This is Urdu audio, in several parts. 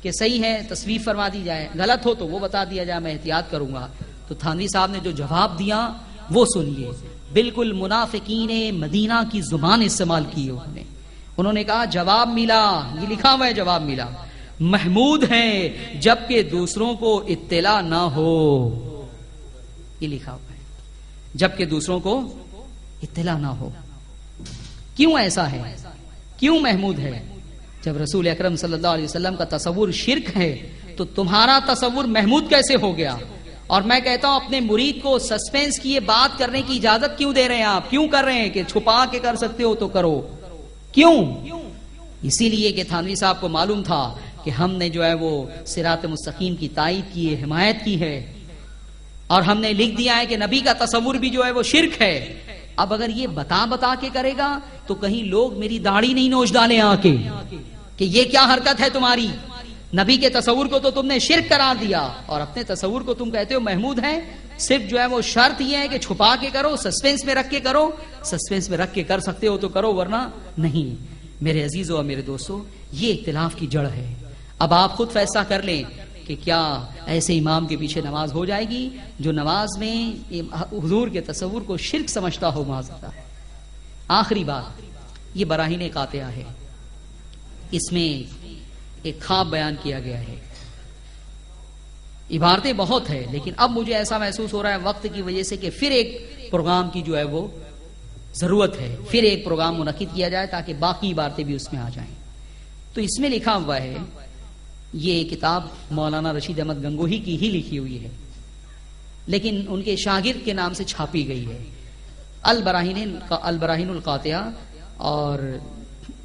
کہ صحیح ہے تصویب فرما دی جائے، غلط ہو تو وہ بتا دیا جائے، میں احتیاط کروں گا۔ تو تھانوی صاحب نے جو جواب دیا وہ سنیے، بالکل منافقین مدینہ کی زبان استعمال کی انہوں نے کہا جواب ملا، یہ لکھا ہوا ہے جواب ملا، محمود ہیں جبکہ دوسروں کو اطلاع نہ ہو، یہ لکھا ہوا ہے، جبکہ دوسروں کو اطلاع نہ ہو۔ کیوں ایسا ہے؟ کیوں محمود ہے؟ جب رسول اکرم صلی اللہ علیہ وسلم کا تصور شرک ہے تو تمہارا تصور محمود کیسے ہو گیا؟ اور میں کہتا ہوں اپنے مرید کو سسپینس کی یہ بات کرنے کی اجازت کیوں دے رہے ہیں آپ؟ کیوں کر رہے ہیں؟ کہ چھپا کے کر سکتے ہو تو کرو، کیوں؟ اسی لیے کہ تھانوی صاحب کو معلوم تھا کہ ہم نے جو ہے وہ صراط مستقیم کی تائید کی ہے، حمایت کی ہے، اور ہم نے لکھ دیا ہے کہ نبی کا تصور بھی جو ہے وہ شرک ہے۔ اب اگر یہ بتا کے کرے گا تو کہیں لوگ میری داڑھی نہیں نوچ ڈالیں آ کے کہ یہ کیا حرکت ہے تمہاری، نبی کے تصور کو تو تم نے شرک قرار دیا اور اپنے تصور کو تم کہتے ہو محمود ہے۔ صرف جو ہے وہ شرط یہ ہے کہ چھپا کے کرو، سسپینس میں رکھ کے کرو، سسپینس میں رکھ کے کر سکتے ہو تو کرو ورنہ نہیں۔ میرے عزیزوں اور میرے دوستوں، یہ اختلاف کی جڑ ہے۔ اب آپ خود فیصلہ کر لیں کہ کیا ایسے امام کے پیچھے نماز ہو جائے گی جو نماز میں حضور کے تصور کو شرک سمجھتا ہو معاذ اللہ۔ آخری بات، یہ براہین قاطعہ ہے، اس میں ایک خواب بیان کیا گیا ہے، عبارتیں بہت ہے لیکن اب مجھے ایسا محسوس ہو رہا ہے وقت کی وجہ سے کہ پھر ایک پروگرام کی جو ہے وہ ضرورت ہے، پھر ایک پروگرام منعقد کیا جائے تاکہ باقی عبارتیں بھی اس میں آ جائیں۔ تو اس میں لکھا ہوا ہے، یہ کتاب مولانا رشید احمد گنگوہی کی ہی لکھی ہوئی ہے لیکن ان کے شاگرد کے نام سے چھاپی گئی ہے، البراہین القاطعہ، اور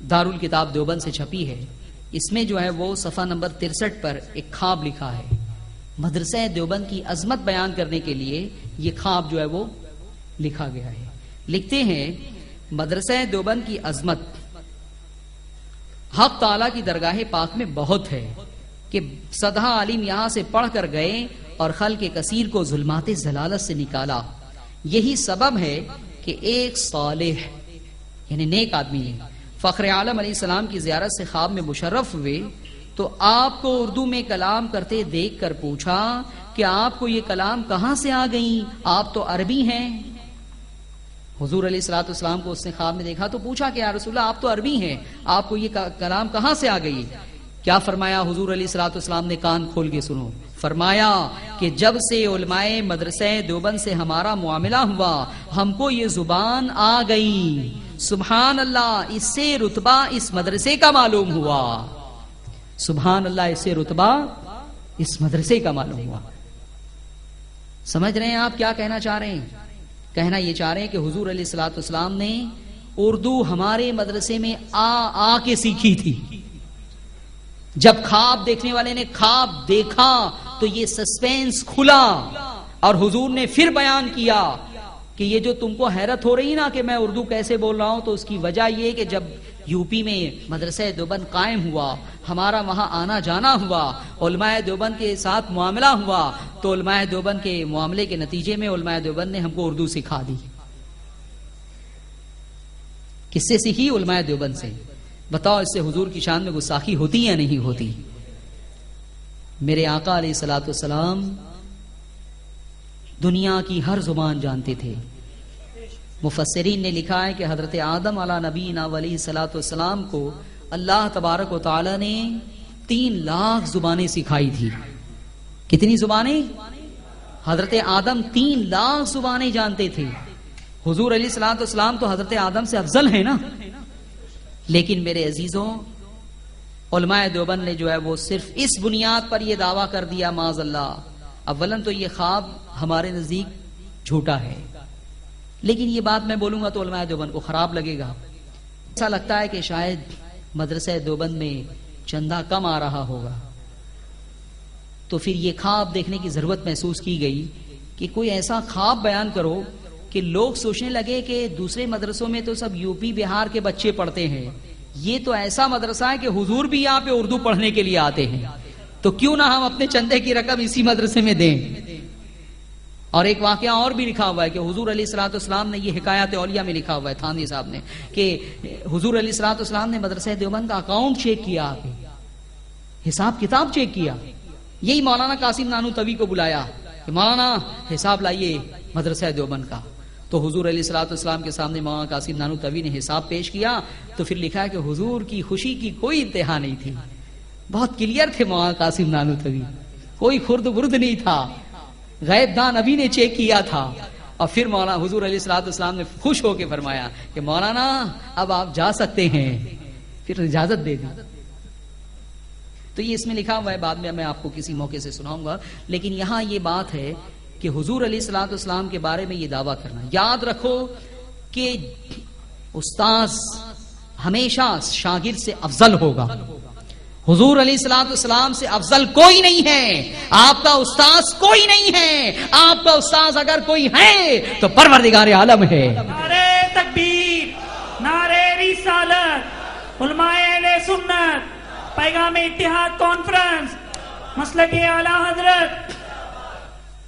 دارالکتاب دیوبند سے چھپی ہے۔ اس میں جو ہے وہ صفحہ نمبر 63 پر ایک خواب لکھا ہے، مدرسہ دیوبند کی عظمت بیان کرنے کے لیے یہ خواب جو ہے وہ لکھا گیا ہے۔ لکھتے ہیں مدرسہ دیوبند کی عظمت حق تعالیٰ کی درگاہ پاک میں بہت ہے کہ صدہا عالم یہاں سے پڑھ کر گئے اور خلق کثیر کو ظلمات ضلالت سے نکالا۔ یہی سبب ہے کہ ایک صالح یعنی نیک آدمی فخر عالم علیہ السلام کی زیارت سے خواب میں مشرف ہوئے تو آپ کو اردو میں کلام کرتے دیکھ کر پوچھا کہ آپ کو یہ کلام کہاں سے آ گئی، آپ تو عربی ہیں۔ حضور علیہ الصلوۃ والسلام کو اس نے خواب میں دیکھا تو پوچھا کہ یا رسول اللہ آپ تو عربی ہیں، آپ کو یہ کلام کہاں سے آ گئی؟ کیا فرمایا حضور علیہ الصلوۃ والسلام نے؟ کان کھول کے سنو، فرمایا کہ جب سے علماء مدرسہ دیوبند سے ہمارا معاملہ ہوا ہم کو یہ زبان آ گئی، سبحان اللہ، اس سے رتبہ اس مدرسے کا معلوم ہوا، سبحان اللہ، اس سے رتبہ اس مدرسے کا معلوم ہوا۔ سمجھ رہے ہیں آپ کیا کہنا چاہ رہے ہیں؟ کہنا یہ چاہ رہے ہیں کہ حضور علیہ الصلوۃ والسلام نے اردو ہمارے مدرسے میں آ کے سیکھی تھی۔ جب خواب دیکھنے والے نے خواب دیکھا تو یہ سسپینس کھلا اور حضور نے پھر بیان کیا کہ یہ جو تم کو حیرت ہو رہی نا کہ میں اردو کیسے بول رہا ہوں، تو اس کی وجہ یہ کہ جب یو پی میں مدرسہ دیوبند قائم ہوا، ہمارا وہاں آنا جانا ہوا، علماء دیوبند کے ساتھ معاملہ ہوا، تو علماء دیوبند کے معاملے کے نتیجے میں علماء دیوبند نے ہم کو اردو سکھا دی۔ کس سے سیکھی؟ علماء دیوبند سے۔ بتاؤ اس سے حضور کی شان میں گستاخی ہوتی یا نہیں ہوتی؟ میرے آقا علیہ الصلوۃ والسلام دنیا کی ہر زبان جانتے تھے۔ مفسرین نے لکھا ہے کہ حضرت آدم علیہ نبینا علیہ الصلوۃ والسلام کو اللہ تبارک و تعالی نے 3 لاکھ زبانیں سکھائی تھی۔ کتنی زبانیں؟ حضرت آدم 3 لاکھ زبانیں جانتے تھے۔ حضور علیہ الصلوۃ والسلام تو حضرت آدم سے افضل ہیں نا۔ لیکن میرے عزیزوں، علماء دیوبند نے جو ہے وہ صرف اس بنیاد پر یہ دعویٰ کر دیا معاذ اللہ، اولاً تو یہ خواب ہمارے نزدیک جھوٹا ہے، لیکن یہ بات میں بولوں گا تو علماء دیوبند کو خراب لگے گا۔ ایسا لگتا ہے کہ شاید مدرسہ دیوبند میں چندہ کم آ رہا ہوگا، تو پھر یہ خواب دیکھنے کی ضرورت محسوس کی گئی کہ کوئی ایسا خواب بیان کرو کہ لوگ سوچنے لگے کہ دوسرے مدرسوں میں تو سب یو پی بہار کے بچے پڑھتے ہیں، یہ تو ایسا مدرسہ ہے کہ حضور بھی یہاں پہ اردو پڑھنے کے لیے آتے ہیں، تو کیوں نہ ہم اپنے چندے کی رقم اسی مدرسے میں دیں۔ اور ایک واقعہ اور بھی لکھا ہوا ہے کہ حضور علیہ الصلوۃ والسلام نے، یہ حکایات اولیاء میں لکھا ہوا ہے تھانوی صاحب نے، کہ حضور علیہ الصلوۃ والسلام نے مدرسہ دیوبند کا اکاؤنٹ چیک کیا، حساب کتاب چیک کیا. یہی مولانا قاسم نانوتوی کو بلایا کہ مولانا حساب لائیے مدرسہ دیوبند کا. تو حضور علیہ الصلوۃ والسلام کے سامنے مولانا قاسم نانوتوی نے حساب پیش کیا. تو پھر لکھا ہے کہ حضور کی خوشی کی کوئی انتہا نہیں تھی. بہت کلیئر تھے مولانا قاسم نانوتوی, کوئی خرد برد نہیں تھا. غیب دان ابھی نے چیک کیا تھا. اور پھر مولانا حضور علیہ الصلوۃ والسلام نے خوش ہو کے فرمایا کہ مولانا اب آپ جا سکتے ہیں, پھر اجازت دے دی. تو یہ اس میں لکھا ہوا ہے, بعد میں آپ کو کسی موقع سے سناؤں گا. لیکن یہاں یہ بات ہے کہ حضور علیہ الصلوۃ والسلام کے بارے میں یہ دعویٰ کرنا, یاد رکھو کہ استاذ ہمیشہ شاگرد سے افضل ہوگا. حضور علیہ الصلوۃ والسلام سے افضل کوئی نہیں ہے. آپ کا استاذ کوئی نہیں ہے. آپ کا استاذ اگر کوئی ہے تو پروردگار عالم ہے. نعرہ تکبیر, نعرہ رسالت, علماء اہل سنت, پیغام اتحاد کانفرنس, مسلک اعلی حضرت.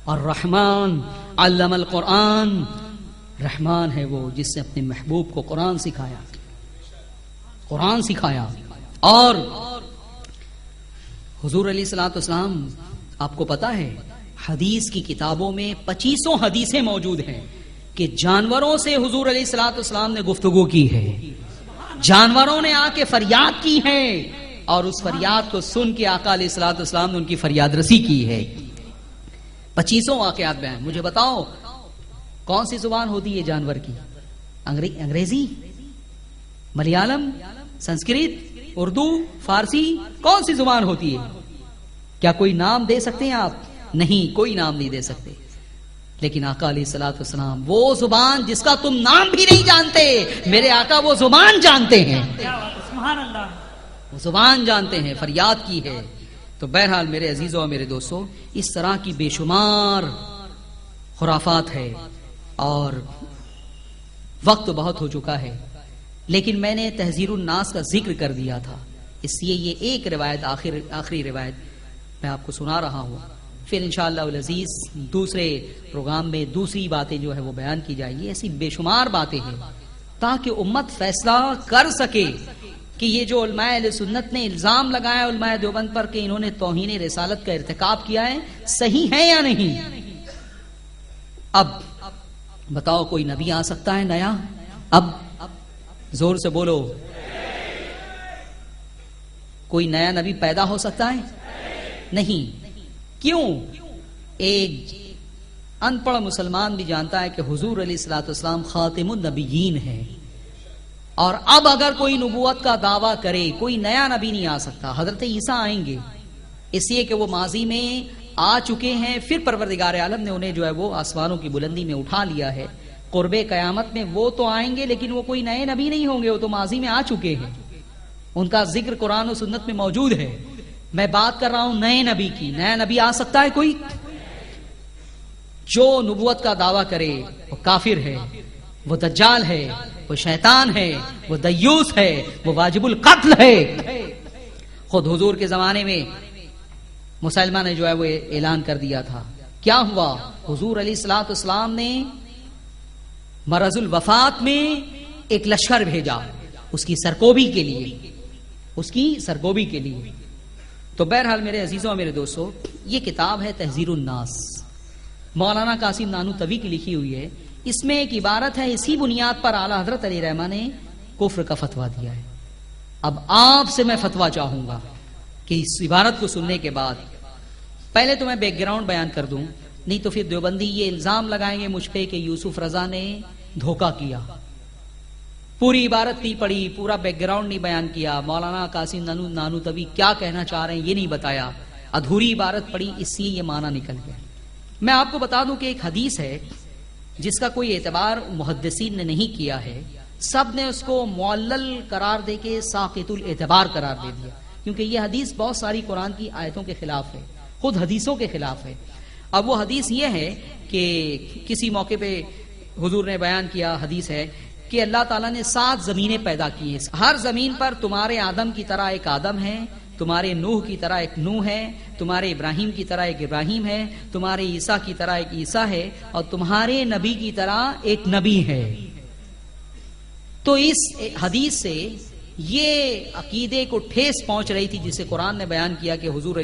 الرحمن علم القرآن, رحمان ہے وہ جس نے اپنے محبوب کو قرآن سکھایا, قرآن سکھایا. اور حضور علیہ الصلوۃ والسلام, آپ کو پتا ہے حدیث کی کتابوں میں 2500 حدیثیں موجود ہیں کہ جانوروں سے حضور علیہ الصلوۃ والسلام نے گفتگو کی ہے. جانوروں نے آ کے فریاد کی ہے اور اس فریاد کو سن کے آقا علیہ الصلوۃ والسلام نے ان کی فریاد رسی کی ہے. 2500 واقعات بیان. مجھے بتاؤ کون سی زبان ہوتی ہے جانور کی؟ انگریزی, ملیالم, سنسکرت, اردو, فارسی, کون سی زبان ہوتی ہے؟ کیا کوئی نام دے سکتے ہیں آپ؟ نہیں, کوئی نام نہیں دے سکتے. لیکن آقا علیہ الصلوۃ والسلام, وہ زبان جس کا تم نام بھی نہیں جانتے, میرے آقا وہ زبان جانتے ہیں. سبحان اللہ, وہ زبان جانتے ہیں, فریاد کی ہے. تو بہرحال میرے عزیزوں اور میرے دوستوں, اس طرح کی بے شمار خرافات ہے اور وقت بہت ہو چکا ہے. لیکن میں نے تحذیر الناس کا ذکر کر دیا تھا, اس لیے یہ ایک روایت, آخری روایت میں آپ کو سنا رہا ہوں. پھر انشاءاللہ العزیز دوسرے پروگرام میں دوسری باتیں جو ہے وہ بیان کی جائیں گی. ایسی بے شمار باتیں ہیں تاکہ امت فیصلہ کر سکے کہ یہ جو علماء اہل سنت نے الزام لگایا علماء دیوبند پر کہ انہوں نے توہین رسالت کا ارتکاب کیا ہے, صحیح ہے یا نہیں. اب بتاؤ کوئی نبی آ سکتا ہے نیا؟ اب زور سے بولو, کوئی نیا نبی پیدا ہو سکتا ہے؟ نہیں. کیوں؟ ایک ان پڑھ مسلمان بھی جانتا ہے کہ حضور علیہ الصلوۃ والسلام خاتم النبیین ہے, اور اب اگر کوئی نبوت کا دعویٰ کرے, کوئی نیا نبی نہیں آ سکتا. حضرت عیسیٰ آئیں گے, اس لیے کہ وہ ماضی میں آ چکے ہیں, پھر پروردگار عالم نے انہیں جو ہے وہ آسمانوں کی بلندی میں اٹھا لیا ہے. قرب قیامت میں وہ تو آئیں گے لیکن وہ کوئی نئے نبی نہیں ہوں گے, وہ تو ماضی میں آ چکے ہیں, ان کا ذکر قرآن و سنت میں موجود ہے. میں بات کر رہا ہوں نئے نبی کی. نیا نبی آ سکتا ہے کوئی؟ جو نبوت کا دعویٰ کرے وہ کافر ہے, وہ دجال ہے, وہ شیطان ہے, وہ دیوس ہے, وہ واجب القتل ہے. خود حضور کے زمانے میں مسلمان نے جو ہے وہ اعلان کر دیا تھا. کیا ہوا؟ حضور علیہ الصلوۃ والسلام نے مرض الوفات میں ایک لشکر بھیجا اس کی سرکوبی کے لیے, اس کی سرکوبی کے لیے. تو بہرحال میرے عزیزوں اور میرے دوستوں, یہ کتاب ہے تحذیر الناس, مولانا قاسم نانوتوی کی لکھی ہوئی ہے. اس میں ایک عبارت ہے, اسی بنیاد پر اعلیٰ حضرت علی رحمہ نے کفر کا فتویٰ دیا ہے. اب آپ سے میں فتویٰ چاہوں گا کہ اس عبارت کو سننے کے بعد, پہلے تو میں بیک گراؤنڈ بیان کر دوں, نہیں تو پھر دیوبندی یہ الزام لگائیں گے مجھ پہ کہ یوسف رضا نے دھوکہ کیا. پوری عبارت نہیں پڑھی, پورا بیک گراؤنڈ نہیں بیان کیا, مولانا قاسم نانوتوی کیا کہنا چاہ رہے ہیں یہ نہیں بتایا, ادھوری عبارت پڑھی, اس لیے یہ معنی نکل گیا. میں آپ کو بتا دوں کہ ایک حدیث ہے جس کا کوئی اعتبار محدثین نے نہیں کیا ہے, سب نے اس کو معلل قرار دے کے ساقط الاعتبار قرار دے دیا, کیونکہ یہ حدیث بہت ساری قرآن کی آیتوں کے خلاف ہے, خود حدیثوں کے خلاف ہے. اب وہ حدیث یہ ہے کہ کسی موقع پہ حضور نے بیان کیا, حدیث ہے کہ اللہ تعالیٰ نے 7 زمینیں پیدا کی ہیں, ہر زمین پر تمہارے آدم کی طرح ایک آدم ہے, تمہارے نوح کی طرح ایک نوح ہے, تمہارے ابراہیم کی طرح ایک ابراہیم ہے, تمہارے عیسیٰ کی طرح ایک عیسیٰ ہے, اور تمہارے نبی کی طرح ایک نبی ہے. تو اس حدیث سے یہ عقیدے کو ٹھیس پہنچ رہی تھی، جسے قرآن نے بیان کیا کہ حضور